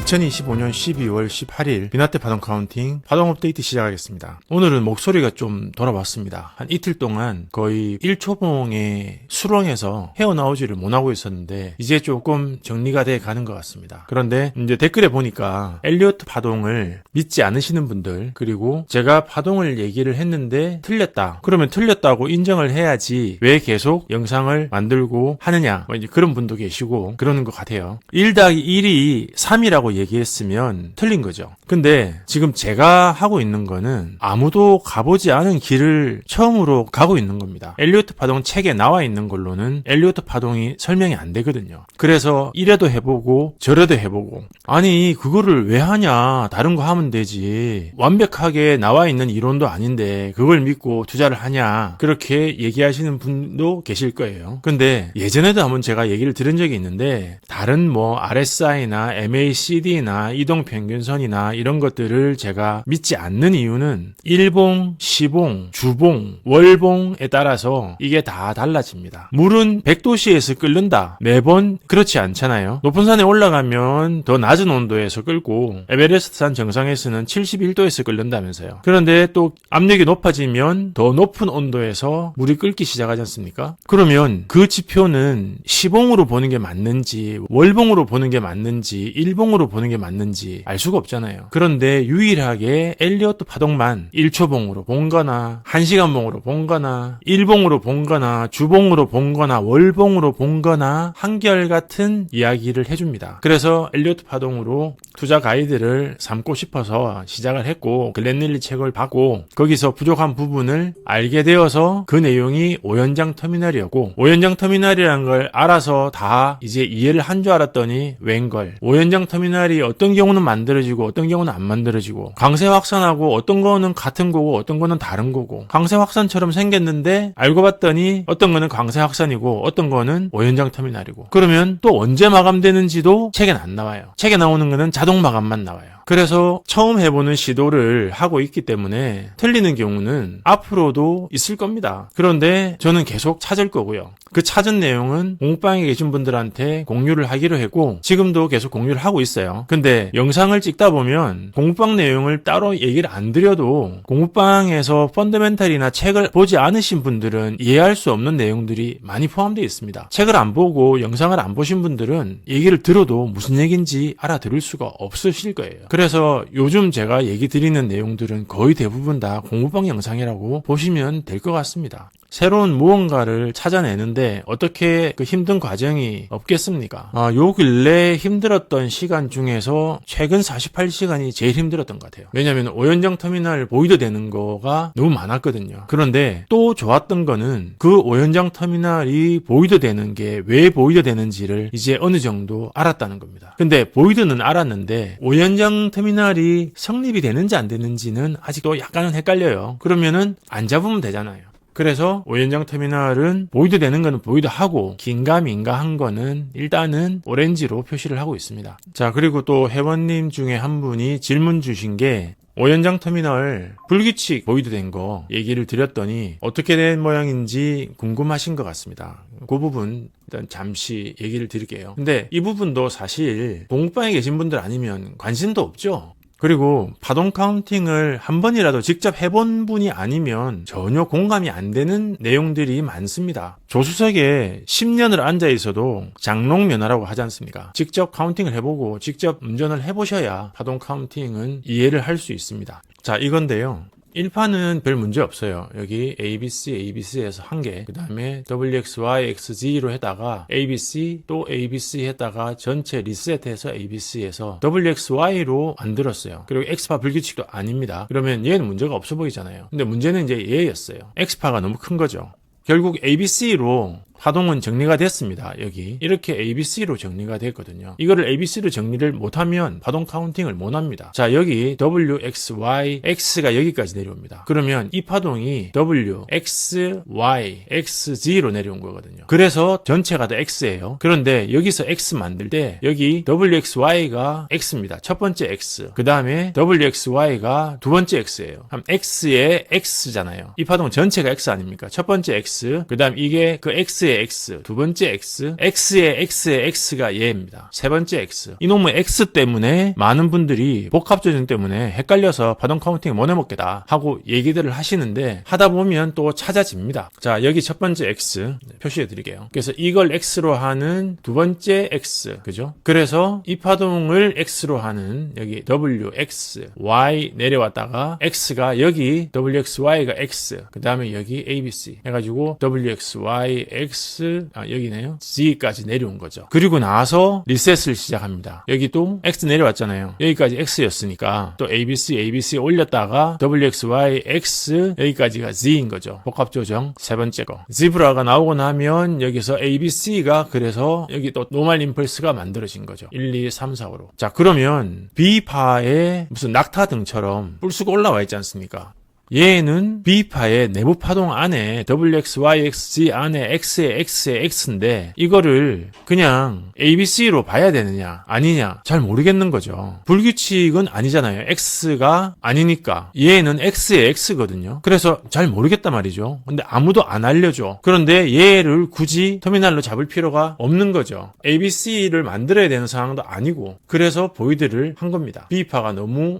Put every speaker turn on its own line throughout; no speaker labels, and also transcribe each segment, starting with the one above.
2025년 12월 18일 비나테 파동 카운팅 파동 업데이트 시작하겠습니다. 오늘은 목소리가 좀 돌아왔습니다. 한 이틀 동안 거의 1초봉의 수렁에서 헤어나오지를 못하고 있었는데 이제 조금 정리가 돼 가는 것 같습니다. 그런데 이제 댓글에 보니까 엘리어트 파동을 믿지 않으시는 분들, 그리고 제가 파동을 얘기를 했는데 틀렸다, 그러면 틀렸다고 인정을 해야지 왜 계속 영상을 만들고 하느냐, 뭐 이제 그런 분도 계시고 그러는 것 같아요. 1+1이 3이라고 얘기했으면 틀린 거죠. 근데 지금 제가 하고 있는 거는 아무도 가보지 않은 길을 처음으로 가고 있는 겁니다. 엘리어트 파동 책에 나와 있는 걸로는 엘리어트 파동이 설명이 안 되거든요. 그래서 이래도 해보고 저래도 해보고, 아니 그거를 왜 하냐, 다른 거 하면 되지, 완벽하게 나와 있는 이론도 아닌데 그걸 믿고 투자를 하냐, 그렇게 얘기하시는 분도 계실 거예요. 근데 예전에도 한번 제가 얘기를 들은 적이 있는데, 다른 뭐 RSI나 MACD나 이동평균선이나 이런 것들을 제가 믿지 않는 이유는 일봉, 시봉, 주봉, 월봉에 따라서 이게 다 달라집니다. 물은 100도씨에서 끓는다, 매번 그렇지 않잖아요. 높은 산에 올라가면 더 낮은 온도에서 끓고 에베레스트 산 정상에서는 71도에서 끓는다면서요. 그런데 또 압력이 높아지면 더 높은 온도에서 물이 끓기 시작하지 않습니까? 그러면 그 지표는 시봉으로 보는 게 맞는지 월봉으로 보는 게 맞는지 일봉으로 보는 게 맞는지 알 수가 없잖아요. 그런데 유일하게 엘리어트 파동만 1초봉으로 본거나 1시간봉으로 본거나 일봉으로 본거나 주봉으로 본거나 월봉으로 본거나 한결같은 이야기를 해줍니다. 그래서 엘리어트 파동으로 투자 가이드를 삼고 싶어서 시작을 했고, 글렌릴리 책을 봤고 거기서 부족한 부분을 알게 되어서 그 내용이 오연장 터미널이었고, 오연장 터미널이라는 걸 알아서 다 이제 이해를 한 줄 알았더니 웬걸, 오연장 터미널이 어떤 경우는 만들어지고 어떤 경우는 안 만들어지고, 강세 확산하고 어떤 거는 같은 거고 어떤 거는 다른 거고, 강세 확산처럼 생겼는데 알고 봤더니 어떤 거는 강세 확산이고 어떤 거는 오연장 터미널이고, 그러면 또 언제 마감되는지도 책엔 안 나와요. 책에 나오는 거는 자동 마감만 나와요. 그래서 처음 해보는 시도를 하고 있기 때문에 틀리는 경우는 앞으로도 있을 겁니다. 그런데 저는 계속 찾을 거고요. 그 찾은 내용은 공부방에 계신 분들한테 공유를 하기로 했고 지금도 계속 공유를 하고 있어요. 근데 영상을 찍다 보면 공부방 내용을 따로 얘기를 안 드려도 공부방에서 펀더멘탈이나 책을 보지 않으신 분들은 이해할 수 없는 내용들이 많이 포함되어 있습니다. 책을 안 보고 영상을 안 보신 분들은 얘기를 들어도 무슨 얘기인지 알아들을 수가 없으실 거예요. 그래서 요즘 제가 얘기 드리는 내용들은 거의 대부분 다 공부방 영상이라고 보시면 될 것 같습니다. 새로운 무언가를 찾아내는데 어떻게 그 힘든 과정이 없겠습니까? 요 근래 힘들었던 시간 중에서 최근 48시간이 제일 힘들었던 것 같아요. 왜냐하면 오연장 터미널 보이드 되는 거가 너무 많았거든요. 그런데 또 좋았던 거는 그 오연장 터미널이 보이드 되는 게 왜 보이드 되는지를 이제 어느 정도 알았다는 겁니다. 근데 보이드는 알았는데 오연장 터미널이 성립이 되는지 안 되는지는 아직도 약간은 헷갈려요. 그러면은 안 잡으면 되잖아요. 그래서 오연장 터미널은 보이드 되는 거는 보이드 하고 긴가 민가 한 거는 일단은 오렌지로 표시를 하고 있습니다. 자, 그리고 또 회원님 중에 한 분이 질문 주신 게 오연장 터미널 불규칙 보이드 된 거 얘기를 드렸더니 어떻게 된 모양인지 궁금하신 것 같습니다. 그 부분 일단 잠시 얘기를 드릴게요. 근데 이 부분도 사실 공부방에 계신 분들 아니면 관심도 없죠. 그리고 파동 카운팅을 한 번이라도 직접 해본 분이 아니면 전혀 공감이 안 되는 내용들이 많습니다. 조수석에 10년을 앉아 있어도 장롱면허라고 하지 않습니까? 직접 카운팅을 해보고 직접 운전을 해보셔야 파동 카운팅은 이해를 할 수 있습니다. 자, 이건데요. 1판은 별 문제 없어요. 여기 ABC에서 한 개, 그 다음에 WXY, XZ로 해다가 ABC, 또 ABC 했다가 전체 리셋해서 ABC에서 WXY로 만들었어요. 그리고 X파 불규칙도 아닙니다. 그러면 얘는 문제가 없어 보이잖아요. 근데 문제는 이제 얘였어요. X파가 너무 큰 거죠. 결국 ABC로 파동은 정리가 됐습니다. 여기 이렇게 ABC로 정리가 됐거든요. 이거를 ABC로 정리를 못하면 파동 카운팅을 못합니다. 자, 여기 W, X, Y, X가 여기까지 내려옵니다. 그러면 이 파동이 W, X, Y, XZ로 내려온 거거든요. 그래서 전체가 다 X예요. 그런데 여기서 X 만들 때 여기 W, X, Y가 X입니다. 첫 번째 X, 그 다음에 W, X, Y가 두 번째 X예요. 그럼 X에 X잖아요. 이 파동 전체가 X 아닙니까? 첫 번째 X, 그 다음 이게 그 X X의 X, 두 번째 X, X의 X의 X가 얘입니다. 세 번째 X. 이놈의 X 때문에 많은 분들이 복합 조정 때문에 헷갈려서 파동 카운팅 못 해먹겠다 하고 얘기들을 하시는데 하다 보면 또 찾아집니다. 자, 여기 첫 번째 X 표시해 드릴게요. 그래서 이걸 X로 하는 두 번째 X, 그죠? 그래서 이 파동을 X로 하는 여기 WX, Y 내려왔다가 X가 여기 WXY가 X, 그 다음에 여기 ABC 해가지고 WXYX, 여기네요. Z까지 내려온 거죠. 그리고 나서 리셋을 시작합니다. 여기 또 X 내려왔잖아요. 여기까지 X였으니까 또 ABC 올렸다가 WXYX 여기까지가 Z인 거죠. 복합 조정 세 번째 거. 지브라가 나오고 나면 여기서 ABC가 그래서 여기 또 노멀 임펄스가 만들어진 거죠. 1, 2, 3, 4, 5로. 자, 그러면 B파에 무슨 낙타등처럼 뿔수가 올라와 있지 않습니까? 얘는 B파의 내부 파동 안에 WXYXZ 안에 X의 X의 X인데 이거를 그냥 ABC로 봐야 되느냐 아니냐 잘 모르겠는 거죠. 불규칙은 아니잖아요. X가 아니니까 얘는 X의 X거든요. 그래서 잘 모르겠단 말이죠. 근데 아무도 안 알려줘. 그런데 얘를 굳이 터미널로 잡을 필요가 없는 거죠. ABC를 만들어야 되는 상황도 아니고 그래서 보이드를 한 겁니다. B파가 너무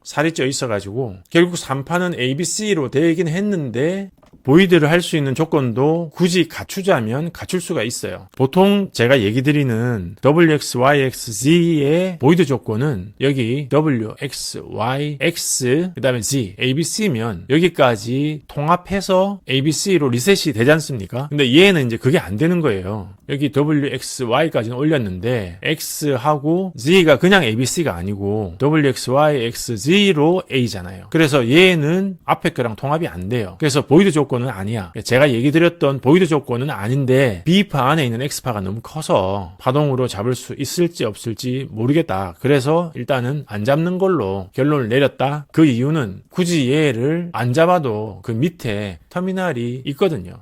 살이 쪄 있어가지고 결국 3파는 ABC로 되긴 했는데 보이드를 할 수 있는 조건도 굳이 갖추자면 갖출 수가 있어요. 보통 제가 얘기 드리는 WXYXZ의 보이드 조건은 여기 WXYX 그 다음에 Z, ABC면 여기까지 통합해서 ABC로 리셋이 되지 않습니까? 근데 얘는 이제 그게 안 되는 거예요. 여기 WXY까지는 올렸는데 X하고 Z가 그냥 ABC가 아니고 WXYXZ로 A잖아요. 그래서 얘는 앞에 거랑 통합이 안 돼요. 그래서 보이드 조건은 아니야. 제가 얘기 드렸던 보이드 조건은 아닌데 B파 안에 있는 X파가 너무 커서 파동으로 잡을 수 있을지 없을지 모르겠다. 그래서 일단은 안 잡는 걸로 결론을 내렸다. 그 이유는 굳이 얘를 안 잡아도 그 밑에 터미널이 있거든요.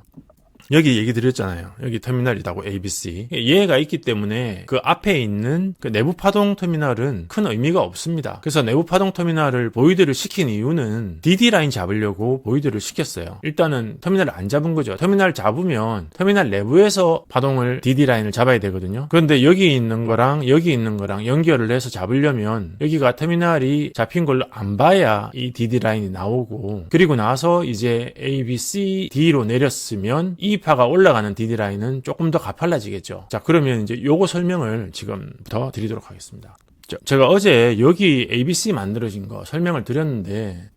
여기 얘기 드렸잖아요. 여기 터미널이라고 ABC. 얘가 있기 때문에 그 앞에 있는 그 내부 파동 터미널은 큰 의미가 없습니다. 그래서 내부 파동 터미널을 보이드를 시킨 이유는 DD 라인 잡으려고 보이드를 시켰어요. 일단은 터미널을 안 잡은 거죠. 터미널 잡으면 터미널 내부에서 파동을 DD 라인을 잡아야 되거든요. 그런데 여기 있는 거랑 여기 있는 거랑 연결을 해서 잡으려면 여기가 터미널이 잡힌 걸로 안 봐야 이 DD 라인이 나오고 그리고 나서 이제 ABCD로 내렸으면 이 파가 올라가는 DD 라인은 조금 더 가팔라지겠죠. 자, 그러면 이제 요거 설명을 지금 더 드리도록 하겠습니다. 제가 어제 여기 ABC 만들어진 거 설명을 드렸는데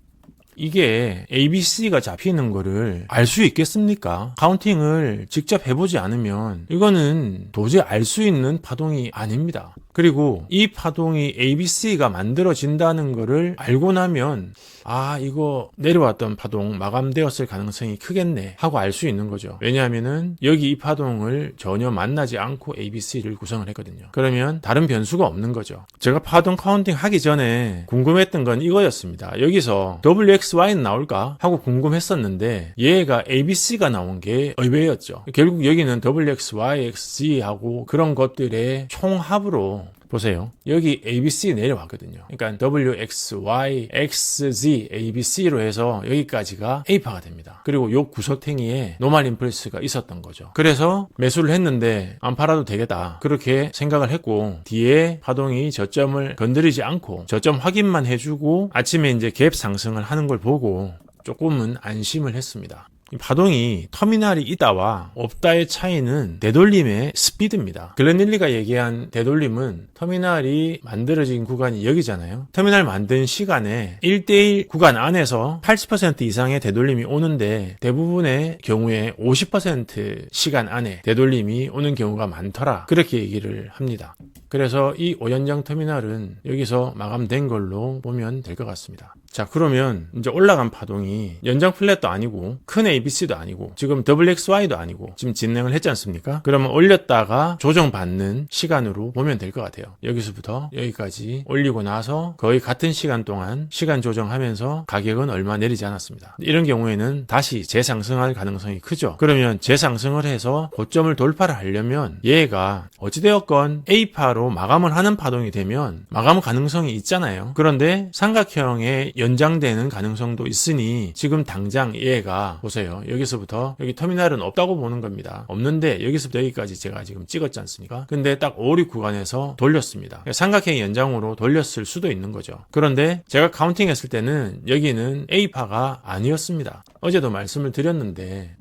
이게 ABC가 잡히는 거를 알 수 있겠습니까? 카운팅을 직접 해보지 않으면 이거는 도저히 알 수 있는 파동이 아닙니다. 그리고 이 파동이 ABC가 만들어진다는 거를 알고 나면 아, 이거 내려왔던 파동 마감되었을 가능성이 크겠네 하고 알 수 있는 거죠. 왜냐하면은 여기 이 파동을 전혀 만나지 않고 ABC를 구성을 했거든요. 그러면 다른 변수가 없는 거죠. 제가 파동 카운팅 하기 전에 궁금했던 건 이거였습니다. 여기서 WXY는 나올까 하고 궁금했었는데 얘가 ABC가 나온 게 의외였죠. 결국 여기는 WXY, XZ하고 그런 것들의 총합으로 보세요. 여기 ABC 내려왔거든요. 그러니까 WXY, XZ, ABC로 해서 여기까지가 A파가 됩니다. 그리고 요 구석탱이에 노멀 임펄스가 있었던 거죠. 그래서 매수를 했는데 안 팔아도 되겠다. 그렇게 생각을 했고 뒤에 파동이 저점을 건드리지 않고 저점 확인만 해주고 아침에 이제 갭 상승을 하는 걸 보고 조금은 안심을 했습니다. 이 파동이 터미널이 있다와 없다의 차이는 되돌림의 스피드입니다. 글렌릴리가 얘기한 되돌림은 터미널이 만들어진 구간이 여기잖아요. 터미널 만든 시간에 1대1 구간 안에서 80% 이상의 되돌림이 오는데 대부분의 경우에 50% 시간 안에 되돌림이 오는 경우가 많더라. 그렇게 얘기를 합니다. 그래서 이 5연장 터미널은 여기서 마감된 걸로 보면 될 것 같습니다. 자, 그러면 이제 올라간 파동이 연장 플랫도 아니고 큰 ABC도 아니고 지금 WXY도 아니고 지금 진행을 했지 않습니까? 그러면 올렸다가 조정받는 시간으로 보면 될 것 같아요. 여기서부터 여기까지 올리고 나서 거의 같은 시간 동안 시간 조정하면서 가격은 얼마 내리지 않았습니다. 이런 경우에는 다시 재상승할 가능성이 크죠. 그러면 재상승을 해서 고점을 돌파를 하려면 얘가 어찌되었건 A파로 마감을 하는 파동이 되면 마감 가능성이 있잖아요. 그런데 삼각형의 연장되는 가능성도 있으니 지금 당장 얘가 보세요. 여기서부터 여기 터미널은 없다고 보는 겁니다. 없는데 여기서부터 여기까지 제가 지금 찍었지 않습니까? 근데 딱 5, 6 구간에서 돌렸습니다. 그러니까 삼각형 연장으로 돌렸을 수도 있는 거죠. 그런데 제가 카운팅했을 때는 여기는 A파가 아니었습니다. 어제도 말씀을 드렸는데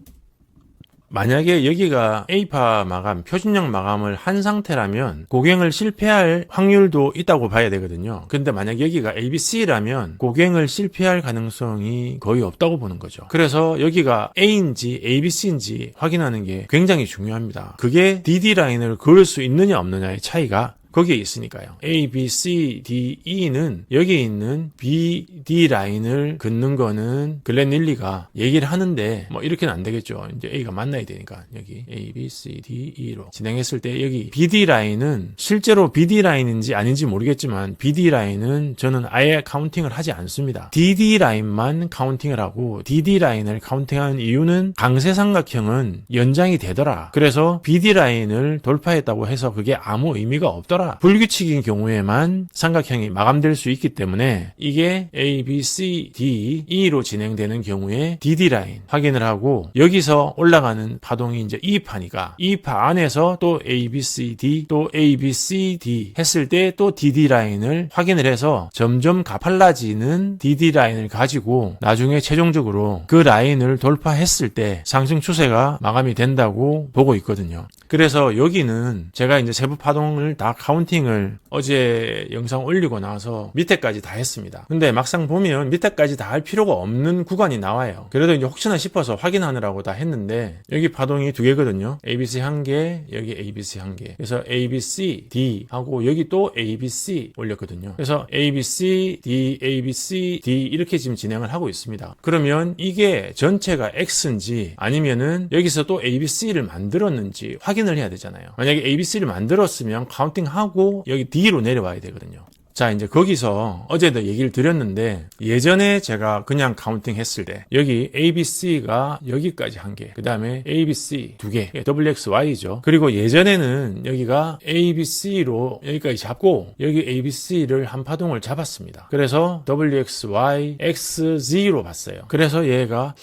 만약에 여기가 A파 마감, 표준형 마감을 한 상태라면 고갱을 실패할 확률도 있다고 봐야 되거든요. 근데 만약 여기가 ABC라면 고갱을 실패할 가능성이 거의 없다고 보는 거죠. 그래서 여기가 A인지 ABC인지 확인하는 게 굉장히 중요합니다. 그게 DD 라인을 그을 수 있느냐 없느냐의 차이가 거기에 있으니까요. A, B, C, D, E는 여기 있는 B, D 라인을 긋는 거는 글렌 릴리가 얘기를 하는데 뭐 이렇게는 안 되겠죠. 이제 A가 만나야 되니까 여기 A, B, C, D, E로 진행했을 때 여기 BD 라인은 실제로 BD 라인인지 아닌지 모르겠지만 BD 라인은 저는 아예 카운팅을 하지 않습니다. DD 라인만 카운팅을 하고 DD 라인을 카운팅하는 이유는 강세삼각형은 연장이 되더라. 그래서 BD 라인을 돌파했다고 해서 그게 아무 의미가 없더라. 불규칙인 경우에만 삼각형이 마감될 수 있기 때문에 이게 A, B, C, D, E로 진행되는 경우에 DD 라인 확인을 하고 여기서 올라가는 파동이 이제 E파니까 E파 안에서 또 A, B, C, D 또 A, B, C, D 했을 때 또 DD 라인을 확인을 해서 점점 가팔라지는 DD 라인을 가지고 나중에 최종적으로 그 라인을 돌파했을 때 상승 추세가 마감이 된다고 보고 있거든요. 그래서 여기는 제가 이제 세부 파동을 다 카운팅을 어제 영상 올리고 나서 밑에까지 다 했습니다. 근데 막상 보면 밑에까지 다 할 필요가 없는 구간이 나와요. 그래도 이제 혹시나 싶어서 확인하느라고 다 했는데 여기 파동이 두 개거든요. ABC 한 개, 여기 ABC 한 개. 그래서 ABC, D 하고 여기 또 ABC 올렸거든요. 그래서 ABC, D, ABC, D 이렇게 지금 진행을 하고 있습니다. 그러면 이게 전체가 X인지 아니면은 여기서 또 ABC를 만들었는지 확인을 해야 되잖아요. 만약에 ABC를 만들었으면 카운팅하고 여기 D로 내려와야 되거든요. 자, 이제 거기서 어제도 얘기를 드렸는데 예전에 제가 그냥 카운팅 했을 때 여기 ABC가 여기까지 한 개, 그 다음에 ABC 두 개, WXY죠. 그리고 예전에는 여기가 ABC로 여기까지 잡고 여기 ABC를 한 파동을 잡았습니다. 그래서 WXY, XZ로 봤어요. 그래서 얘가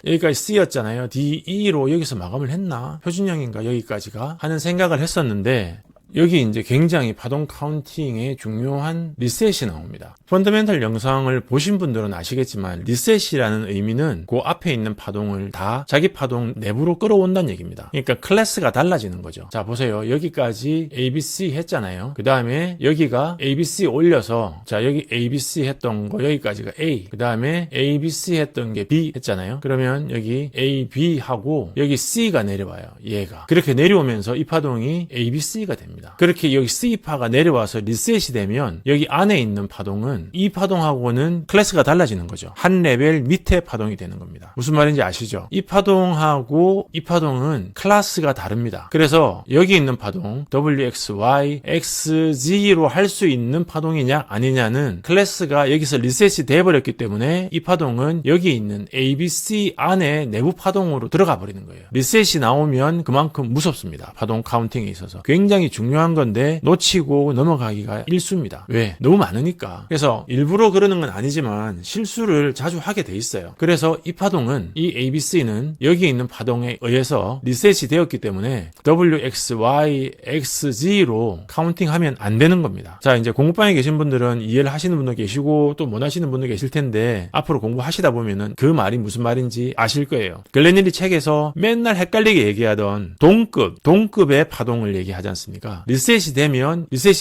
여기까지 C였잖아요. DE로 여기서 마감을 했나? 표준형인가 여기까지가? 하는 생각을 했었는데 여기 이제 굉장히 파동 카운팅에 중요한 리셋이 나옵니다. 펀더멘털 영상을 보신 분들은 아시겠지만 리셋이라는 의미는 그 앞에 있는 파동을 다 자기 파동 내부로 끌어온다는 얘기입니다. 그러니까 클래스가 달라지는 거죠. 자, 보세요. 여기까지 ABC 했잖아요. 그 다음에 여기가 ABC 올려서 자, 여기 ABC 했던 거 여기까지가 A, 그 다음에 ABC 했던 게 B 했잖아요. 그러면 여기 A, B 하고 여기 C가 내려와요. 얘가. 그렇게 내려오면서 이 파동이 ABC가 됩니다. 그렇게 여기 C파가 내려와서 리셋이 되면 여기 안에 있는 파동은 이 파동하고는 클래스가 달라지는 거죠. 한 레벨 밑에 파동이 되는 겁니다. 무슨 말인지 아시죠? 이 파동하고 이 파동은 클래스가 다릅니다. 그래서 여기 있는 파동 WXY, XZ로 할 수 있는 파동이냐 아니냐는 클래스가 여기서 리셋이 돼버렸기 때문에 이 파동은 여기 있는 ABC 안에 내부 파동으로 들어가 버리는 거예요. 리셋이 나오면 그만큼 무섭습니다. 파동 카운팅에 있어서 굉장히 중요한 건데 놓치고 넘어가기가 일쑤입니다. 왜? 너무 많으니까. 그래서 일부러 그러는 건 아니지만 실수를 자주 하게 돼 있어요. 그래서 이 파동은 이 ABC는 여기 있는 파동에 의해서 리셋이 되었기 때문에 WXY, XZ로 카운팅하면 안 되는 겁니다. 자, 이제 공부방에 계신 분들은 이해를 하시는 분도 계시고 또 못 하시는 분도 계실 텐데 앞으로 공부하시다 보면은 그 말이 무슨 말인지 아실 거예요. 글렌 릴리 책에서 맨날 헷갈리게 얘기하던 동급의 파동을 얘기하지 않습니까? 리셋이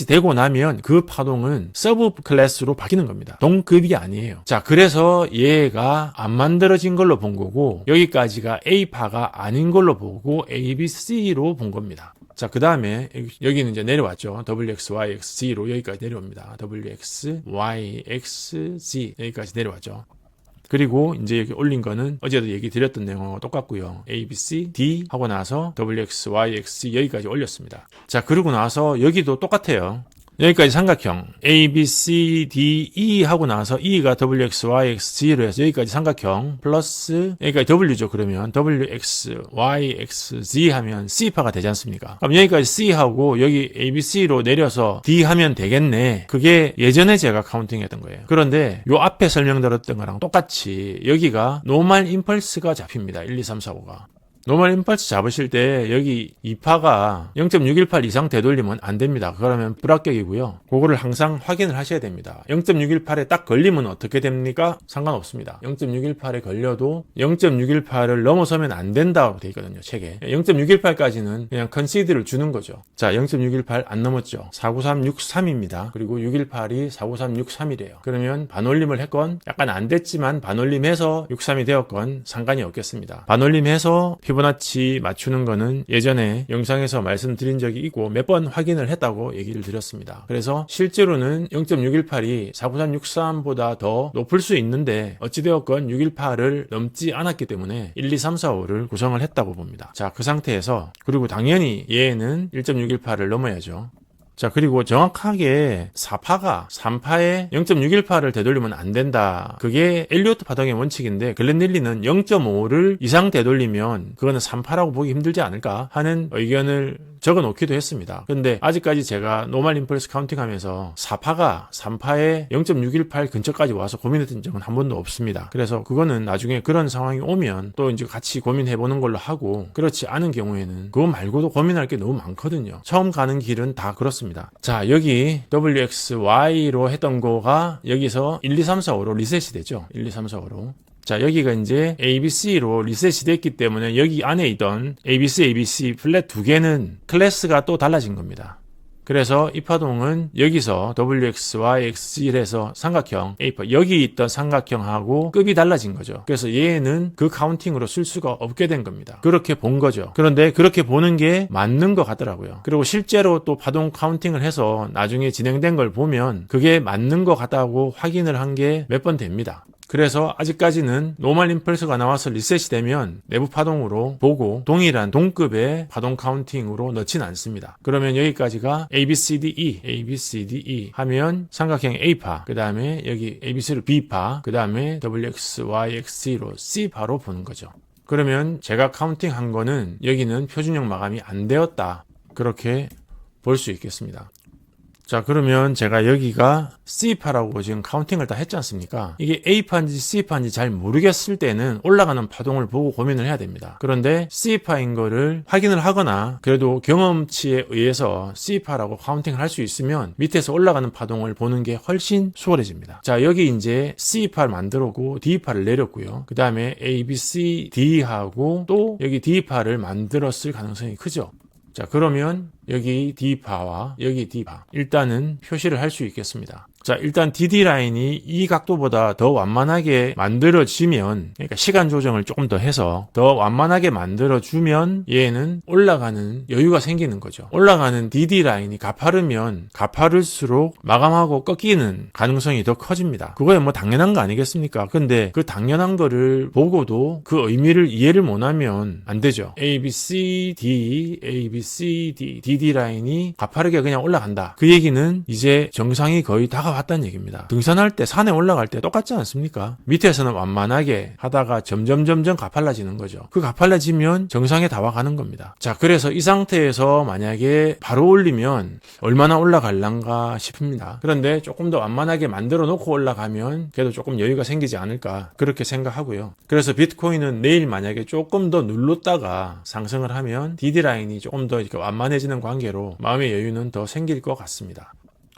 되고 나면 그 파동은 서브 클래스로 바뀌는 겁니다. 동급이 아니에요. 자, 그래서 얘가 안 만들어진 걸로 본 거고 여기까지가 A파가 아닌 걸로 보고 ABC로 본 겁니다. 자, 그 다음에 여기는 이제 내려왔죠. WXY, XZ로 여기까지 내려옵니다. WXY, XZ 여기까지 내려왔죠. 그리고 이제 여기 올린 거는 어제도 얘기 드렸던 내용하고 똑같고요. A, B, C, D 하고 나서 W, X, Y, X, Z 여기까지 올렸습니다. 자, 그리고 나서 여기도 똑같아요. 여기까지 삼각형 A, B, C, D, E 하고 나서 E가 W, X, Y, X, Z로 해서 여기까지 삼각형 플러스 여기까지 W죠. 그러면 W, X, Y, X, Z 하면 C파가 되지 않습니까? 그럼 여기까지 C하고 여기 A, B, C로 내려서 D 하면 되겠네. 그게 예전에 제가 카운팅했던 거예요. 그런데 요 앞에 설명드렸던 거랑 똑같이 여기가 노멀 임펄스가 잡힙니다. 1, 2, 3, 4, 5가. 노멀 임펄스 잡으실 때 여기 2파가 0.618 이상 되돌리면 안 됩니다. 그러면 불합격이고요. 그거를 항상 확인을 하셔야 됩니다. 0.618에 딱 걸리면 어떻게 됩니까? 상관없습니다. 0.618에 걸려도 0.618을 넘어서면 안 된다고 돼 있거든요. 책에. 0.618까지는 그냥 컨시드를 주는 거죠. 자, 0.618 안 넘었죠. 49363입니다. 그리고 618이 49363이래요. 그러면 반올림을 했건 약간 안 됐지만 반올림해서 63이 되었건 상관이 없겠습니다. 반올림해서 피보나치 맞추는 거는 예전에 영상에서 말씀드린 적이 있고 몇 번 확인을 했다고 얘기를 드렸습니다. 그래서 실제로는 0.618이 49363보다 더 높을 수 있는데 어찌되었건 618을 넘지 않았기 때문에 1, 2, 3, 4, 5를 구성을 했다고 봅니다. 자, 그 상태에서 그리고 당연히 얘는 1.618을 넘어야죠. 자, 그리고 정확하게 4파가 3파에 0.618을 되돌리면 안 된다. 그게 엘리오트 파동의 원칙인데 글렌릴리는 0.5를 이상 되돌리면 그거는 3파라고 보기 힘들지 않을까 하는 의견을 적어 놓기도 했습니다. 근데 아직까지 제가 노멀 임펄스 카운팅 하면서 4파가 3파에 0.618 근처까지 와서 고민했던 적은 한 번도 없습니다. 그래서 그거는 나중에 그런 상황이 오면 또 이제 같이 고민해보는 걸로 하고 그렇지 않은 경우에는 그거 말고도 고민할 게 너무 많거든요. 처음 가는 길은 다 그렇습니다. 자, 여기 WXY로 했던 거가 여기서 1, 2, 3, 4, 5로 리셋이 되죠. 1, 2, 3, 4, 5로. 자, 여기가 이제 ABC로 리셋이 됐기 때문에 여기 안에 있던 ABC 플랫 두 개는 클래스가 또 달라진 겁니다. 그래서 이 파동은 여기서 WX, Y, X, Z에서 삼각형 A파 여기 있던 삼각형하고 급이 달라진 거죠. 그래서 얘는 그 카운팅으로 쓸 수가 없게 된 겁니다. 그렇게 본 거죠. 그런데 그렇게 보는 게 맞는 것 같더라고요. 그리고 실제로 또 파동 카운팅을 해서 나중에 진행된 걸 보면 그게 맞는 것 같다고 확인을 한 게 몇 번 됩니다. 그래서 아직까지는 노멀 임펄스가 나와서 리셋이 되면 내부 파동으로 보고 동일한 동급의 파동 카운팅으로 넣지는 않습니다. 그러면 여기까지가 ABCDE 하면 삼각형 A파, 그 다음에 여기 ABC로 B파, 그 다음에 WX, Y, XC로 C파로 보는 거죠. 그러면 제가 카운팅한 거는 여기는 표준형 마감이 안 되었다. 그렇게 볼 수 있겠습니다. 자, 그러면 제가 여기가 C파라고 지금 카운팅을 다 했지 않습니까? 이게 A파인지 C파인지 잘 모르겠을 때는 올라가는 파동을 보고 고민을 해야 됩니다. 그런데 C파인 거를 확인을 하거나 그래도 경험치에 의해서 C파라고 카운팅을 할 수 있으면 밑에서 올라가는 파동을 보는 게 훨씬 수월해집니다. 자, 여기 이제 C파를 만들었고 D파를 내렸고요. 그 다음에 A, B, C, D하고 또 여기 D파를 만들었을 가능성이 크죠. 자, 그러면 여기 D파와 여기 D파 일단은 표시를 할 수 있겠습니다. 자, 일단 DD 라인이 이 각도보다 더 완만하게 만들어지면, 그러니까 시간 조정을 조금 더 해서 더 완만하게 만들어주면 얘는 올라가는 여유가 생기는 거죠. 올라가는 DD 라인이 가파르면 가파를수록 마감하고 꺾이는 가능성이 더 커집니다. 그거야 뭐 당연한 거 아니겠습니까? 근데 그 당연한 거를 보고도 그 의미를 이해를 못하면 안 되죠. A, B, C, D, A, B, C, D, DD 라인이 가파르게 그냥 올라간다. 그 얘기는 이제 정상이 거의 다가왔다는 얘기입니다. 등산할 때 산에 올라갈 때 똑같지 않습니까? 밑에서는 완만하게 하다가 점점 가팔라지는 거죠. 그 가팔라지면 정상에 다 와가는 겁니다. 자, 그래서 이 상태에서 만약에 바로 올리면 얼마나 올라갈란가 싶습니다. 그런데 조금 더 완만하게 만들어 놓고 올라가면 그래도 조금 여유가 생기지 않을까 그렇게 생각하고요. 그래서 비트코인은 내일 만약에 조금 더 눌렀다가 상승을 하면 DD 라인이 조금 더 이렇게 완만해지는 관계로 마음의 여유는 더 생길 것 같습니다.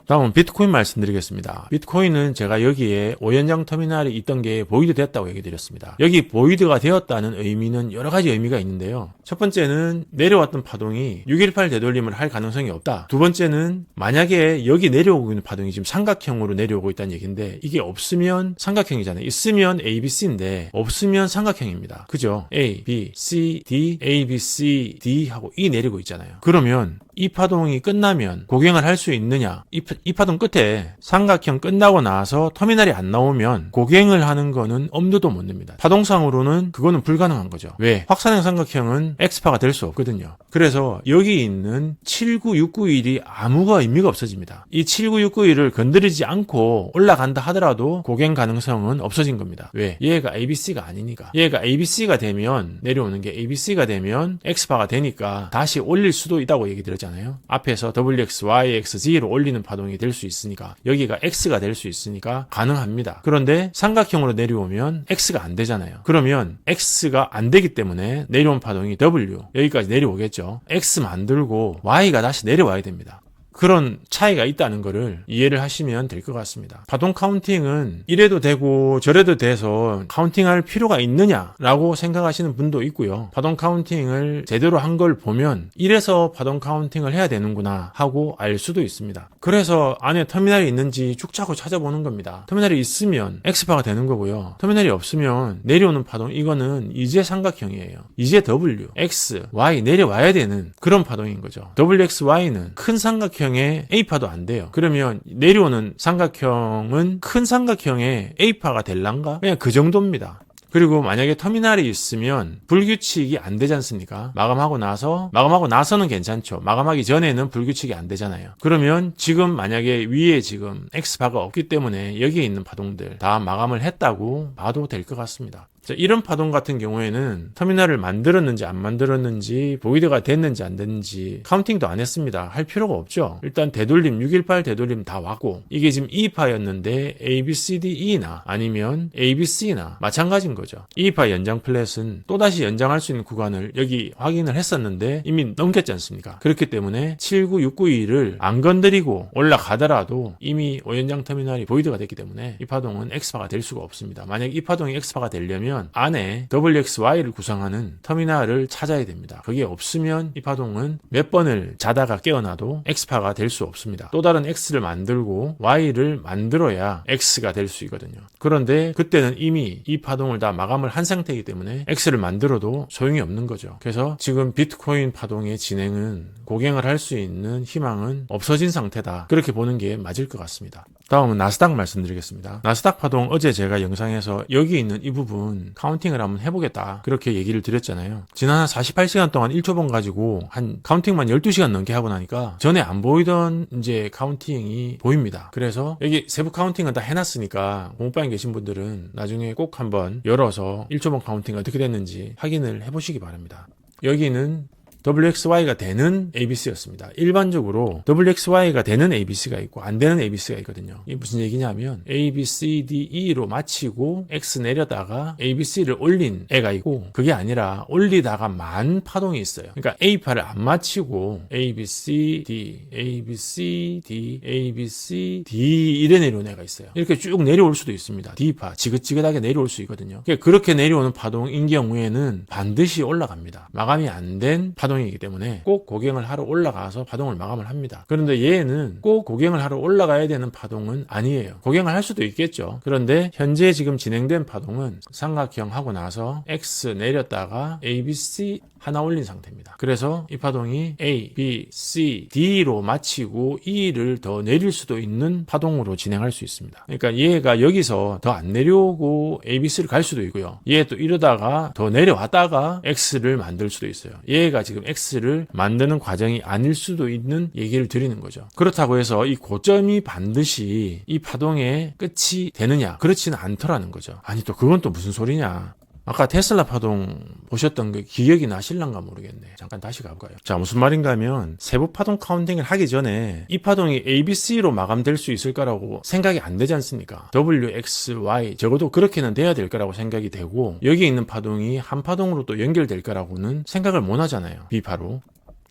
다음은 비트코인 말씀드리겠습니다. 비트코인은 제가 여기에 5연장 터미널이 있던 게 보이드 됐다고 얘기 드렸습니다. 여기 보이드가 되었다는 의미는 여러 가지 의미가 있는데요. 첫 번째는 내려왔던 파동이 618 되돌림을 할 가능성이 없다. 두 번째는 만약에 여기 내려오고 있는 파동이 지금 삼각형으로 내려오고 있다는 얘기인데 이게 없으면 삼각형이잖아요. 있으면 A, B, C인데 없으면 삼각형입니다. 그죠? A, B, C, D, A, B, C, D 하고 E 내리고 있잖아요. 그러면 이 파동이 끝나면 고갱을 할 수 있느냐? 이 파동 끝에 삼각형 끝나고 나서 터미널이 안 나오면 고갱을 하는 거는 엄두도 못 냅니다. 파동상으로는 그거는 불가능한 거죠. 왜? 확산형 삼각형은 X파가 될 수 없거든요. 그래서 여기 있는 79691이 아무가 의미가 없어집니다. 이 79691을 건드리지 않고 올라간다 하더라도 고갱 가능성은 없어진 겁니다. 왜? 얘가 ABC가 아니니까. 얘가 ABC가 되면 내려오는 게 ABC가 되면 X파가 되니까 다시 올릴 수도 있다고 얘기 드렸잖아요. 앞에서 WX, YXZ로 올리는 파동이 될 수 있으니까 여기가 X가 될 수 있으니까 가능합니다. 그런데 삼각형으로 내려오면 X가 안 되잖아요. 그러면 X가 안 되기 때문에 내려온 파동이 W 여기까지 내려오겠죠. X 만들고 Y가 다시 내려와야 됩니다. 그런 차이가 있다는 거를 이해를 하시면 될 것 같습니다. 파동 카운팅은 이래도 되고 저래도 돼서 카운팅할 필요가 있느냐라고 생각하시는 분도 있고요. 파동 카운팅을 제대로 한 걸 보면 이래서 파동 카운팅을 해야 되는구나 하고 알 수도 있습니다. 그래서 안에 터미널이 있는지 쭉 짜고 찾아보는 겁니다. 터미널이 있으면 X파가 되는 거고요. 터미널이 없으면 내려오는 파동 이거는 이제 삼각형이에요. 이제 W, X, Y 내려와야 되는 그런 파동인 거죠. WXY는 큰 삼각형 A파도 안 돼요. 그러면 내려오는 삼각형은 큰 삼각형의 A파가 될란가? 그냥 그 정도입니다. 그리고 만약에 터미널이 있으면 불규칙이 안 되지 않습니까? 마감하고 나서는 괜찮죠. 마감하기 전에는 불규칙이 안 되잖아요. 그러면 지금 만약에 위에 지금 X바가 없기 때문에 여기에 있는 파동들 다 마감을 했다고 봐도 될 것 같습니다. 이런 파동 같은 경우에는 터미널을 만들었는지 안 만들었는지 보이드가 됐는지 안 됐는지 카운팅도 안 했습니다. 할 필요가 없죠. 일단 되돌림 618 되돌림 다 왔고 이게 지금 2파였는데 ABCDE나 아니면 ABC나 마찬가지인 거죠. 2파 연장 플랫은 또다시 연장할 수 있는 구간을 여기 확인을 했었는데 이미 넘겼지 않습니까? 그렇기 때문에 79692를 안 건드리고 올라가더라도 이미 5연장 터미널이 보이드가 됐기 때문에 이 파동은 X파가 될 수가 없습니다. 만약 이 파동이 X파가 되려면 안에 WXY를 구성하는 터미널을 찾아야 됩니다. 그게 없으면 이 파동은 몇 번을 자다가 깨어나도 X파가 될 수 없습니다. 또 다른 X를 만들고 Y를 만들어야 X가 될 수 있거든요. 그런데 그때는 이미 이 파동을 다 마감을 한 상태이기 때문에 X를 만들어도 소용이 없는 거죠. 그래서 지금 비트코인 파동의 진행은 고갱을 할 수 있는 희망은 없어진 상태다. 그렇게 보는 게 맞을 것 같습니다. 다음은 나스닥 말씀드리겠습니다. 나스닥 파동 어제 제가 영상에서 여기 있는 이 부분 카운팅을 한번 해보겠다. 그렇게 얘기를 드렸잖아요. 지난 48시간 동안 1초봉 가지고 한 카운팅만 12시간 넘게 하고 나니까 전에 안 보이던 이제 카운팅이 보입니다. 그래서 여기 세부 카운팅은 다 해놨으니까 공부방에 계신 분들은 나중에 꼭 한번 열어서 1초봉 카운팅 어떻게 됐는지 확인을 해보시기 바랍니다. 여기는 WXY가 되는 ABC였습니다. 일반적으로 WXY가 되는 ABC가 있고 안 되는 ABC가 있거든요. 이게 무슨 얘기냐면 ABCDE로 마치고 X 내려다가 ABC를 올린 애가 있고 그게 아니라 올리다가 만 파동이 있어요. 그러니까 A파를 안 마치고 ABCD, ABCD, ABCD 이래 내려온 애가 있어요. 이렇게 쭉 내려올 수도 있습니다. D파 지긋지긋하게 내려올 수 있거든요. 그렇게 내려오는 파동인 경우에는 반드시 올라갑니다. 마감이 안 된 파동이기 때문에 꼭 고갱을 하러 올라가서 파동을 마감을 합니다. 그런데 얘는 꼭 고갱을 하러 올라가야 되는 파동은 아니에요. 고갱을 할 수도 있겠죠. 그런데 현재 지금 진행된 파동은 삼각형 하고 나서 X 내렸다가 ABC 하나 올린 상태입니다. 그래서 이 파동이 A, B, C, D로 마치고 E를 더 내릴 수도 있는 파동으로 진행할 수 있습니다. 그러니까 얘가 여기서 더 안 내려오고 ABC를 갈 수도 있고요. 얘 또 이러다가 더 내려왔다가 X를 만들 수도 있어요. 얘가 지금 X를 만드는 과정이 아닐 수도 있는 얘기를 드리는 거죠. 그렇다고 해서 이 고점이 반드시 이 파동의 끝이 되느냐? 그렇지는 않더라는 거죠. 아니 또 그건 또 무슨 소리냐? 아까 테슬라 파동 보셨던 그 기억이 나실란가 모르겠네. 잠깐 다시 가볼까요? 자, 무슨 말인가 하면 세부 파동 카운팅을 하기 전에 이 파동이 ABC로 마감될 수 있을 거라고 생각이 안 되지 않습니까? W, X, Y 적어도 그렇게는 돼야 될 거라고 생각이 되고 여기 있는 파동이 한 파동으로 또 연결될 거라고는 생각을 못 하잖아요. B파로.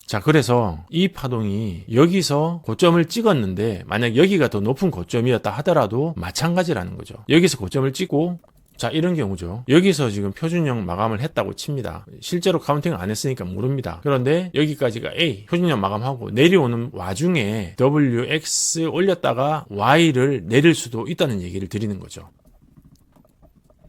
자, 그래서 이 파동이 여기서 고점을 찍었는데 만약 여기가 더 높은 고점이었다 하더라도 마찬가지라는 거죠. 여기서 고점을 찍고 자, 이런 경우죠. 여기서 지금 표준형 마감을 했다고 칩니다. 실제로 카운팅을 안 했으니까 모릅니다. 그런데 여기까지가 A, 표준형 마감하고 내려오는 와중에 WX 올렸다가 Y를 내릴 수도 있다는 얘기를 드리는 거죠.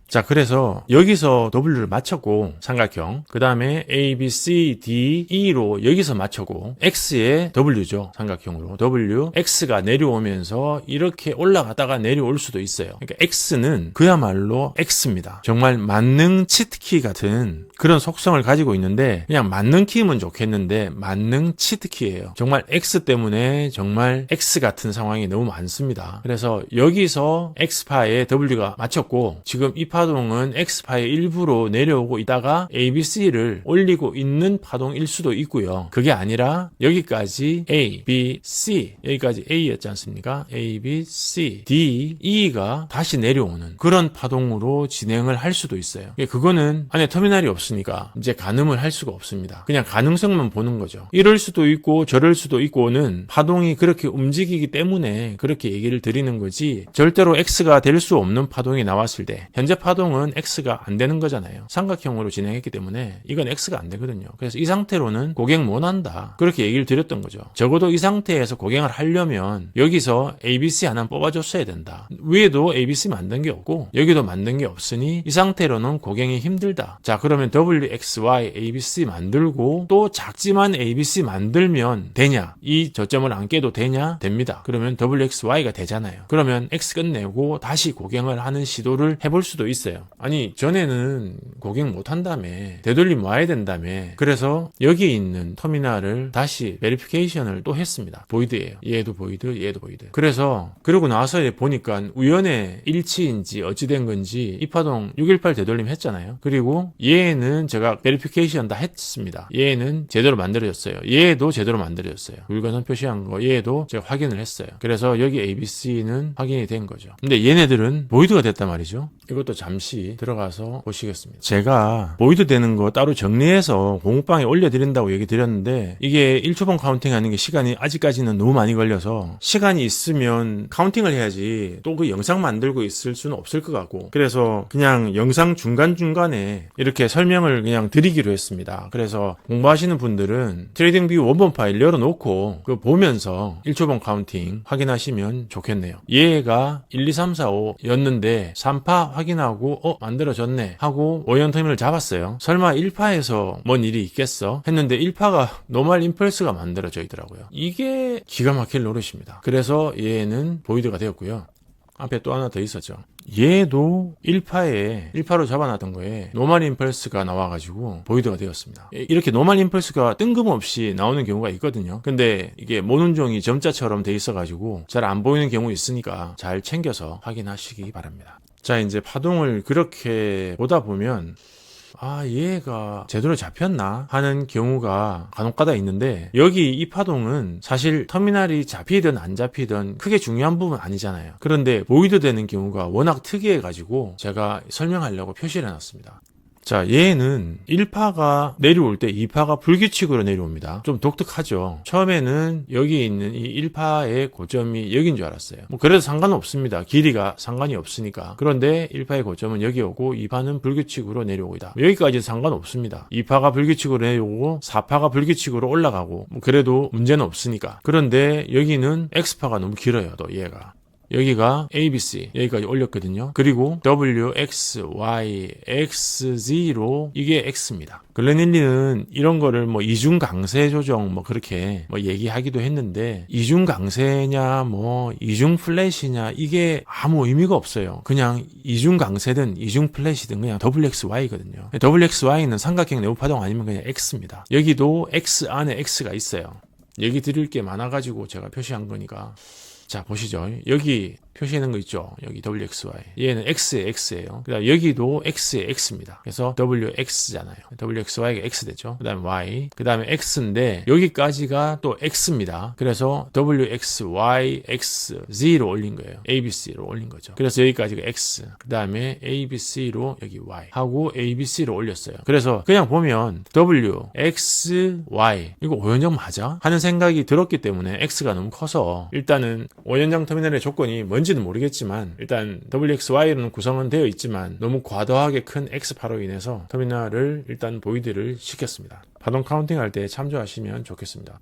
자, 그래서 여기서 W를 맞췄고 삼각형, 그 다음에 A, B, C, D, E로 여기서 맞췄고 X에 W죠. 삼각형으로 W, X가 내려오면서 이렇게 올라가다가 내려올 수도 있어요. 그러니까 X는 그야말로 X입니다. 정말 만능 치트키 같은 그런 속성을 가지고 있는데 그냥 만능 키면 좋겠는데 만능 치트키예요. 정말 X 때문에 정말 X 같은 상황이 너무 많습니다. 그래서 여기서 X파에 W가 맞췄고 지금 이 파동은 X파의 일부로 내려오고 있다가 ABC를 올리고 있는 파동일 수도 있고요. 그게 아니라 여기까지 A, B, C 여기까지 A였지 않습니까? A, B, C, D, E가 다시 내려오는 그런 파동으로 진행을 할 수도 있어요. 그거는 안에 터미널이 없으니까 이제 가늠을 할 수가 없습니다. 그냥 가능성만 보는 거죠. 이럴 수도 있고 저럴 수도 있고는 파동이 그렇게 움직이기 때문에 그렇게 얘기를 드리는 거지 절대로 X가 될 수 없는 파동이 나왔을 때 현재 파동은 X가 안 되는 거잖아요. 삼각형으로 진행했기 때문에 이건 X가 안 되거든요. 그래서 이 상태로는 고갱 못 한다. 그렇게 얘기를 드렸던 거죠. 적어도 이 상태에서 고갱을 하려면 여기서 ABC 하나 뽑아줬어야 된다. 위에도 ABC 만든 게 없고 여기도 만든 게 없으니 이 상태로는 고갱이 힘들다. 자, 그러면 WXY ABC 만들고 또 작지만 ABC 만들면 되냐? 이 저점을 안 깨도 되냐? 됩니다. 그러면 WXY가 되잖아요. 그러면 X 끝내고 다시 고갱을 하는 시도를 해볼 수도 있어요. 아니, 전에는 고갱 못 한다며 되돌림 와야 된다며 그래서 여기 있는 터미널을 다시 베리피케이션을 또 했습니다. 보이드예요. 얘도 보이드, 얘도 보이드. 그래서 그러고 나서 보니까 우연의 일치인지 어찌된 건지 이 파동 618 되돌림 했잖아요. 그리고 얘는 제가 베리피케이션 다 했습니다. 얘는 제대로 만들어졌어요. 얘도 제대로 만들어졌어요. 물건선 표시한 거 얘도 제가 확인을 했어요. 그래서 여기 ABC는 확인이 된 거죠. 근데 얘네들은 보이드가 됐단 말이죠. 이것도 잠시 들어가서 보시겠습니다. 제가 보이드 되는 거 따로 정리해서 공부방에 올려드린다고 얘기 드렸는데 이게 1초봉 카운팅 하는 게 시간이 아직까지는 너무 많이 걸려서 시간이 있으면 카운팅을 해야지 또 그 영상 만들고 있을 수는 없을 것 같고 그래서 그냥 영상 중간중간에 이렇게 설명을 그냥 드리기로 했습니다. 그래서 공부하시는 분들은 트레이딩 뷰 원본 파일 열어놓고 그거 보면서 1초봉 카운팅 확인하시면 좋겠네요. 얘가 1, 2, 3, 4, 5였는데 3파 확인하고 만들어졌네 하고 5연 터미널을 잡았어요. 설마 1파에서 뭔 일이 있겠어? 했는데 1파가 노멀 임펄스가 만들어져 있더라고요. 이게 기가 막힐 노릇입니다. 그래서 얘는 보이드가 되었고요. 앞에 또 하나 더 있었죠. 얘도 1파로 잡아놨던 거에 노멀 임펄스가 나와가지고 보이드가 되었습니다. 이렇게 노멀 임펄스가 뜬금없이 나오는 경우가 있거든요. 근데 이게 모눈종이 점자처럼 돼 있어가지고 잘 안 보이는 경우 있으니까 잘 챙겨서 확인하시기 바랍니다. 자, 이제 파동을 그렇게 보다 보면 얘가 제대로 잡혔나 하는 경우가 간혹가다 있는데 여기 이 파동은 사실 터미널이 잡히든 안 잡히든 크게 중요한 부분 아니잖아요. 그런데 보이드 되는 경우가 워낙 특이해가지고 제가 설명하려고 표시를 해놨습니다. 자, 얘는 1파가 내려올 때 2파가 불규칙으로 내려옵니다. 좀 독특하죠. 처음에는 여기 있는 이 1파의 고점이 여긴 줄 알았어요. 그래도 상관은 없습니다. 길이가 상관이 없으니까. 그런데 1파의 고점은 여기 오고 2파는 불규칙으로 내려오고 있다. 여기까지 상관없습니다. 2파가 불규칙으로 내려오고 4파가 불규칙으로 올라가고 그래도 문제는 없으니까. 그런데 여기는 X파가 너무 길어요. 또 얘가. 여기가 ABC 여기까지 올렸거든요. 그리고 W, X, Y, X0 이게 X입니다. 글렌일리는 이런 거를 이중 강세 조정 그렇게 얘기하기도 했는데 이중 강세냐 이중 플랫이냐 이게 아무 의미가 없어요. 그냥 이중 강세든 이중 플랫이든 그냥 WXY거든요. WXY는 삼각형 내부 파동 아니면 그냥 X입니다. 여기도 X 안에 X가 있어요. 얘기 드릴 게 많아가지고 제가 표시한 거니까. 자, 보시죠. 여기 표시하는 거 있죠. 여기 WXY. 얘는 X의 X예요. 그 다음 여기도 X의 X입니다. 그래서 WX잖아요. WXY가 X 되죠. 그 다음에 Y. 그 다음에 X인데 여기까지가 또 X입니다. 그래서 WXY, X0 올린 거예요. ABC로 올린 거죠. 그래서 여기까지가 X. 그 다음에 ABC로 여기 Y. 하고 ABC로 올렸어요. 그래서 그냥 보면 W, X, Y. 이거 5연장 맞아? 하는 생각이 들었기 때문에 X가 너무 커서 일단은 5연장 터미널의 조건이 뭔지는 모르겠지만 일단 WXY로는 구성은 되어 있지만 너무 과도하게 큰 X파로 인해서 터미널을 일단 보이드를 시켰습니다. 파동 카운팅 할 때 참조하시면 좋겠습니다.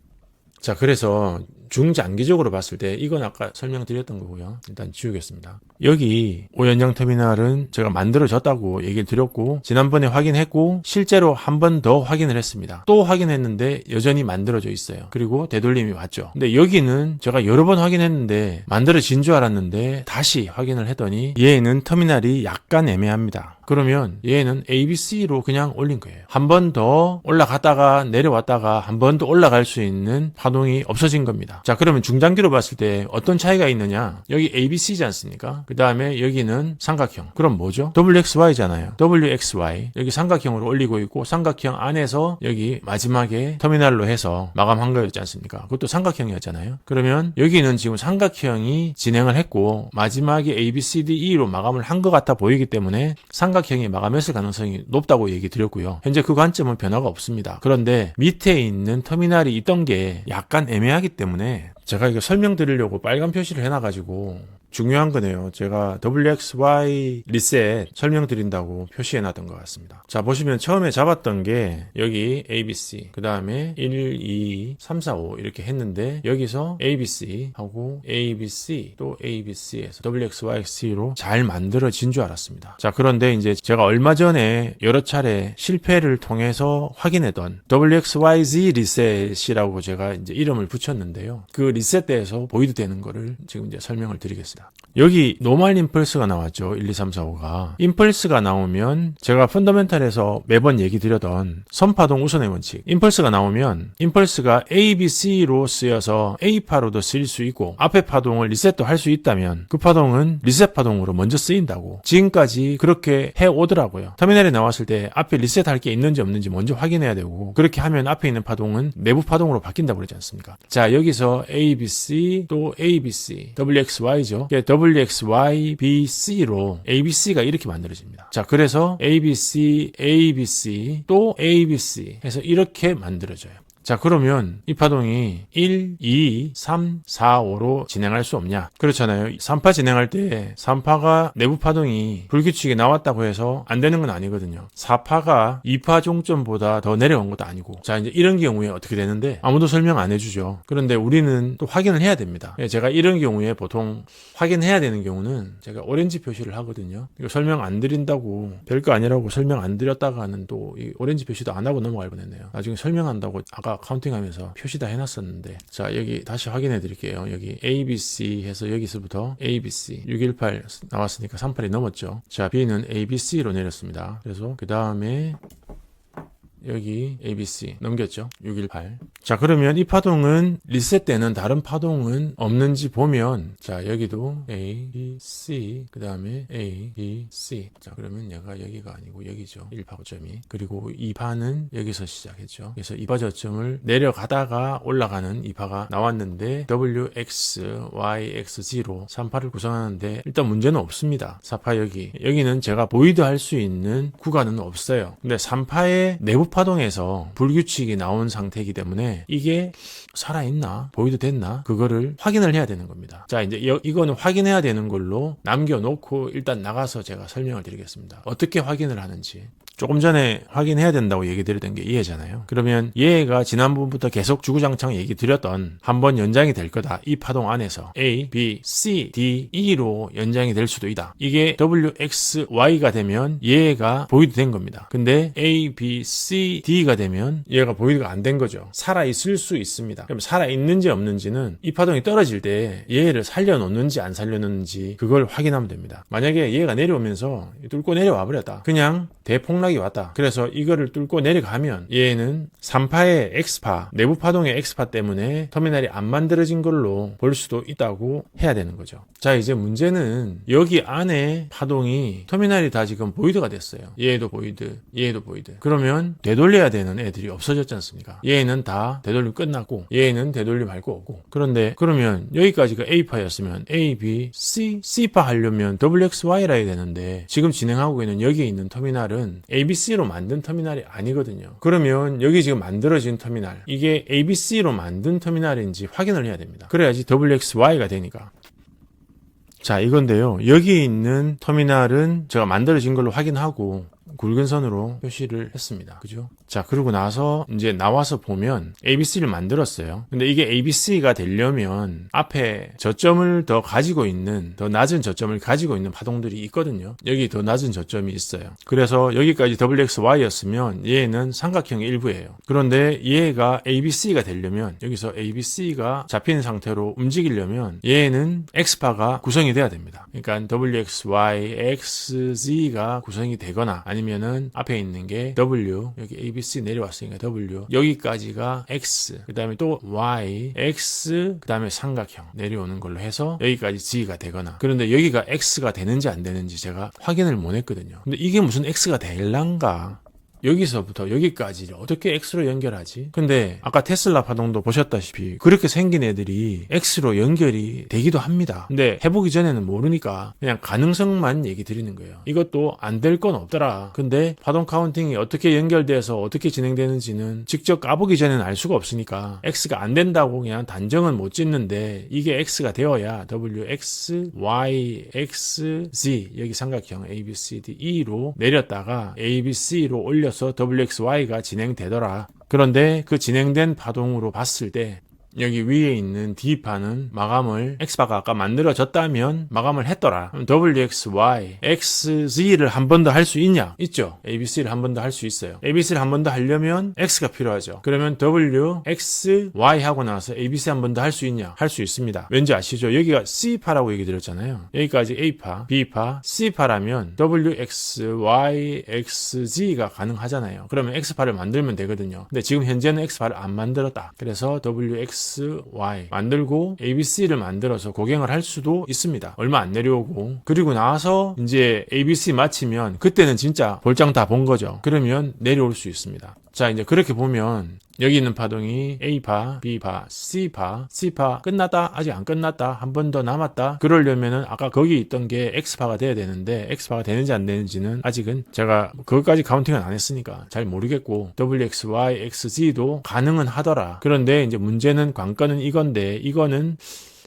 자, 그래서 중장기적으로 봤을 때 이건 아까 설명드렸던 거고요. 일단 지우겠습니다. 여기 5연장 터미널은 제가 만들어졌다고 얘기를 드렸고 지난번에 확인했고 실제로 한 번 더 확인을 했습니다. 또 확인했는데 여전히 만들어져 있어요. 그리고 되돌림이 왔죠. 근데 여기는 제가 여러 번 확인했는데 만들어진 줄 알았는데 다시 확인을 했더니 얘는 터미널이 약간 애매합니다. 그러면 얘는 ABC로 그냥 올린 거예요. 한 번 더 올라갔다가 내려왔다가 한 번 더 올라갈 수 있는 파동이 없어진 겁니다. 자, 그러면 중장기로 봤을 때 어떤 차이가 있느냐? 여기 ABC지 않습니까? 그 다음에 여기는 삼각형. 그럼 뭐죠? WXY잖아요. WXY. 여기 삼각형으로 올리고 있고 삼각형 안에서 여기 마지막에 터미널로 해서 마감한 거였지 않습니까? 그것도 삼각형이었잖아요. 그러면 여기는 지금 삼각형이 진행을 했고 마지막에 ABCDE로 마감을 한 것 같아 보이기 때문에 삼각형이 마감했을 가능성이 높다고 얘기 드렸고요. 현재 그 관점은 변화가 없습니다. 그런데 밑에 있는 터미널이 있던 게 약간 애매하기 때문에 제가 이거 설명드리려고 빨간 표시를 해놔가지고 중요한 거네요. 제가 WXY 리셋 설명드린다고 표시해놨던 것 같습니다. 자, 보시면 처음에 잡았던 게 여기 ABC, 그 다음에 1, 2, 3, 4, 5 이렇게 했는데 여기서 ABC 하고 ABC 또 ABC에서 WXYX로 잘 만들어진 줄 알았습니다. 자, 그런데 이제 제가 얼마 전에 여러 차례 실패를 통해서 확인했던 WXYZ 리셋이라고 제가 이제 이름을 붙였는데요. 그 리셋대에서 보이드 되는 거를 지금 이제 설명을 드리겠습니다. 여기 노멀 임펄스가 나왔죠. 1, 2, 3, 4, 5가. 임펄스가 나오면 제가 펀더멘탈에서 매번 얘기 드렸던 선파동 우선의 원칙. 임펄스가 나오면 임펄스가 A, B, C로 쓰여서 A파로도 쓰일 수 있고 앞에 파동을 리셋도 할 수 있다면 그 파동은 리셋 파동으로 먼저 쓰인다고. 지금까지 그렇게 해오더라고요. 터미널에 나왔을 때 앞에 리셋할 게 있는지 없는지 먼저 확인해야 되고 그렇게 하면 앞에 있는 파동은 내부 파동으로 바뀐다고 그러지 않습니까? 자, 여기서 A, B, C 또 A, B, C, WXY죠. WXYBC로 ABC가 이렇게 만들어집니다. 자, 그래서 ABC, ABC, 또 ABC 해서 이렇게 만들어져요. 자, 그러면 이 파동이 1, 2, 3, 4, 5로 진행할 수 없냐? 그렇잖아요. 3파 진행할 때 3파가 내부 파동이 불규칙이 나왔다고 해서 안 되는 건 아니거든요. 4파가 2파 종점보다 더 내려온 것도 아니고. 자, 이제 이런 경우에 어떻게 되는데 아무도 설명 안 해주죠. 그런데 우리는 또 확인을 해야 됩니다. 제가 이런 경우에 보통 확인해야 되는 경우는 제가 오렌지 표시를 하거든요. 이거 설명 안 드린다고 별거 아니라고 설명 안 드렸다가는 또 이 오렌지 표시도 안 하고 넘어갈 뻔했네요. 나중에 설명한다고 아까 카운팅하면서 표시 다 해놨었는데 자, 여기 다시 확인해 드릴게요. 여기 ABC 해서 여기서부터 ABC 618 나왔으니까 38이 넘었죠. 자, B는 ABC로 내렸습니다. 그래서 그 다음에 여기 ABC 넘겼죠. 618. 자, 그러면 이 파동은 리셋 때는 다른 파동은 없는지 보면 자, 여기도 A, B, C 그 다음에 A, B, C. 자, 그러면 얘가 여기가 아니고 여기죠. 1파 저점이. 그리고 2파는 여기서 시작했죠. 그래서 2파 저점을 내려가다가 올라가는 2파가 나왔는데 WX, YXG로 3파를 구성하는데 일단 문제는 없습니다. 4파 여기는 제가 보이드 할 수 있는 구간은 없어요. 근데 3파의 내부 파동에서 불규칙이 나온 상태이기 때문에 이게 살아있나? 보이드 됐나? 그거를 확인을 해야 되는 겁니다. 자, 이제 이거는 확인해야 되는 걸로 남겨놓고 일단 나가서 제가 설명을 드리겠습니다. 어떻게 확인을 하는지. 조금 전에 확인해야 된다고 얘기 드렸던 게 얘잖아요. 그러면 얘가 지난번부터 계속 주구장창 얘기 드렸던 한번 연장이 될 거다. 이 파동 안에서 A, B, C, D, E로 연장이 될 수도 있다. 이게 WX, Y가 되면 얘가 보이드 된 겁니다. 근데 A, B, C, D가 되면 얘가 보이드가 안 된 거죠. 살아있을 수 있습니다. 그럼 살아있는지 없는지는 이 파동이 떨어질 때 얘를 살려놓는지 안 살려놓는지 그걸 확인하면 됩니다. 만약에 얘가 내려오면서 뚫고 내려와 버렸다. 그냥 대폭락이 왔다. 그래서 이거를 뚫고 내려가면 얘는 3파의 X파, 내부 파동의 X파 때문에 터미널이 안 만들어진 걸로 볼 수도 있다고 해야 되는 거죠. 자, 이제 문제는 여기 안에 파동이 터미널이 다 지금 보이드가 됐어요. 얘도 보이드, 얘도 보이드. 그러면 되돌려야 되는 애들이 없어졌지 않습니까? 얘는 다 되돌림 끝났고 얘는 되돌림 할 거 없고. 그런데 그러면 여기까지가 A파였으면 A, B, C, C파 하려면 WXY라 해야 되는데 지금 진행하고 있는 여기에 있는 터미널은 ABC로 만든 터미널이 아니거든요. 그러면 여기 지금 만들어진 터미널 이게 ABC로 만든 터미널인지 확인을 해야 됩니다. 그래야지 WXY가 되니까. 자, 이건데요. 여기 있는 터미널은 제가 만들어진 걸로 확인하고 굵은 선으로 표시를 했습니다. 그죠? 자, 그러고 나서 이제 나와서 보면 ABC를 만들었어요. 근데 이게 ABC가 되려면 앞에 저점을 더 가지고 있는, 더 낮은 저점을 가지고 있는 파동들이 있거든요. 여기 더 낮은 저점이 있어요. 그래서 여기까지 WXY였으면 얘는 삼각형의 일부예요. 그런데 얘가 ABC가 되려면, 여기서 ABC가 잡힌 상태로 움직이려면 얘는 X파가 구성이 돼야 됩니다. 그러니까 WXY, XZ가 구성이 되거나 아니면은 앞에 있는 게 W, 여기 ABC 내려왔으니까 W, 여기까지가 X, 그 다음에 또 Y, X, 그 다음에 삼각형 내려오는 걸로 해서 여기까지 Z가 되거나. 그런데 여기가 X가 되는지 안 되는지 제가 확인을 못 했거든요. 근데 이게 무슨 X가 될란가? 여기서부터 여기까지 어떻게 X로 연결하지? 근데 아까 테슬라 파동도 보셨다시피 그렇게 생긴 애들이 X로 연결이 되기도 합니다. 근데 해보기 전에는 모르니까 그냥 가능성만 얘기 드리는 거예요. 이것도 안 될 건 없더라. 근데 파동 카운팅이 어떻게 연결돼서 어떻게 진행되는지는 직접 까보기 전에는 알 수가 없으니까 X가 안 된다고 그냥 단정은 못 짓는데 이게 X가 되어야 WX, Y, X, Z 여기 삼각형 A, B, C, D, E로 내렸다가 A, B, C로 올려 WXY가 진행되더라. 그런데 그 진행된 파동으로 봤을 때 여기 위에 있는 D파는 마감을 X파가 아까 만들어졌다면 마감을 했더라. 그럼 WXY, XZ를 한 번 더 할 수 있냐? 있죠. ABC를 한 번 더 할 수 있어요. ABC를 한 번 더 하려면 X가 필요하죠. 그러면 WXY 하고 나서 ABC 한 번 더 할 수 있냐? 할 수 있습니다. 왠지 아시죠? 여기가 C파라고 얘기 드렸잖아요. 여기까지 A파, B파, C파라면 WXY, XZ가 가능하잖아요. 그러면 X파를 만들면 되거든요. 근데 지금 현재는 X파를 안 만들었다. 그래서 WX Y 만들고 ABC를 만들어서 고갱을 할 수도 있습니다. 얼마 안 내려오고. 그리고 나서 이제 ABC 마치면 그때는 진짜 볼장 다 본 거죠. 그러면 내려올 수 있습니다. 자, 이제 그렇게 보면 여기 있는 파동이 A파, B파, C파, C파 끝났다? 아직 안 끝났다? 한 번 더 남았다? 그러려면은 아까 거기 있던 게 X파가 돼야 되는데 X파가 되는지 안 되는지는 아직은 제가 그것까지 카운팅은 안 했으니까 잘 모르겠고 WXY, XZ도 가능은 하더라. 그런데 이제 문제는 관건은 이건데 이거는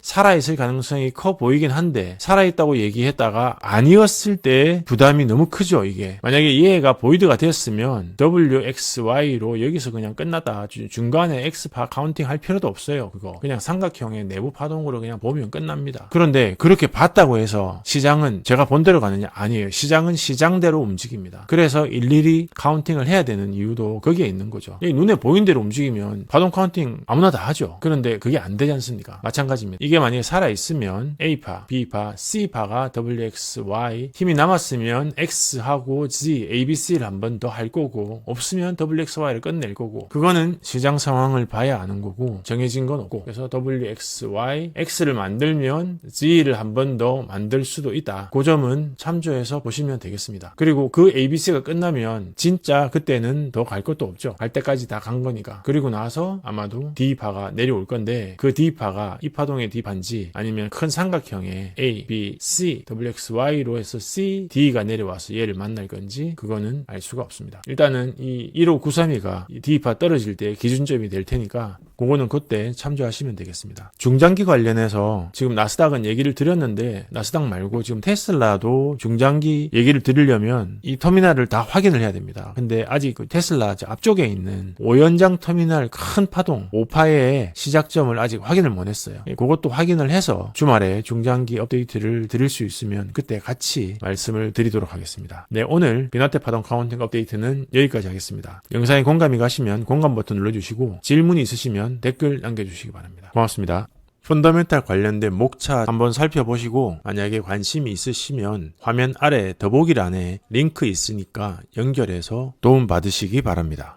살아있을 가능성이 커 보이긴 한데 살아있다고 얘기했다가 아니었을 때 부담이 너무 크죠. 이게 만약에 얘가 보이드가 됐으면 WXY로 여기서 그냥 끝났다. 중간에 X파 카운팅 할 필요도 없어요. 그거 그냥 삼각형의 내부 파동으로 그냥 보면 끝납니다. 그런데 그렇게 봤다고 해서 시장은 제가 본 대로 가느냐? 아니에요. 시장은 시장대로 움직입니다. 그래서 일일이 카운팅을 해야 되는 이유도 거기에 있는 거죠. 눈에 보인 대로 움직이면 파동 카운팅 아무나 다 하죠. 그런데 그게 안 되지 않습니까? 마찬가지입니다. 이게 만약에 살아있으면 A파, B파, C파가 WXY 힘이 남았으면 X하고 Z, ABC를 한 번 더 할 거고 없으면 WXY를 끝낼 거고 그거는 시장 상황을 봐야 아는 거고 정해진 건 없고 그래서 WXY, X를 만들면 Z를 한 번 더 만들 수도 있다. 그 점은 참조해서 보시면 되겠습니다. 그리고 그 ABC가 끝나면 진짜 그때는 더 갈 것도 없죠. 갈 때까지 다 간 거니까. 그리고 나서 아마도 D파가 내려올 건데 그 D파가 이 파동의 D파인지 아니면 큰 삼각형의 A, B, C, WXY로 해서 C, D가 내려와서 얘를 만날 건지 그거는 알 수가 없습니다. 일단은 이 15932가 D파 떨어질 때 기준점이 될 테니까 그거는 그때 참조하시면 되겠습니다. 중장기 관련해서 지금 나스닥은 얘기를 드렸는데 나스닥 말고 지금 테슬라도 중장기 얘기를 드리려면 이 터미널을 다 확인을 해야 됩니다. 근데 아직 그 테슬라 앞쪽에 있는 5연장 터미널 큰 파동 5파의 시작점을 아직 확인을 못 했어요. 그것도 확인을 해서 주말에 중장기 업데이트를 드릴 수 있으면 그때 같이 말씀을 드리도록 하겠습니다. 네, 오늘 비나테 파동 카운팅 업데이트는 여기까지 하겠습니다. 영상에 공감이 가시면 공감 버튼 눌러주시고 질문이 있으시면 댓글 남겨주시기 바랍니다. 고맙습니다. 펀더멘탈 관련된 목차 한번 살펴보시고 만약에 관심이 있으시면 화면 아래 더보기란에 링크 있으니까 연결해서 도움 받으시기 바랍니다.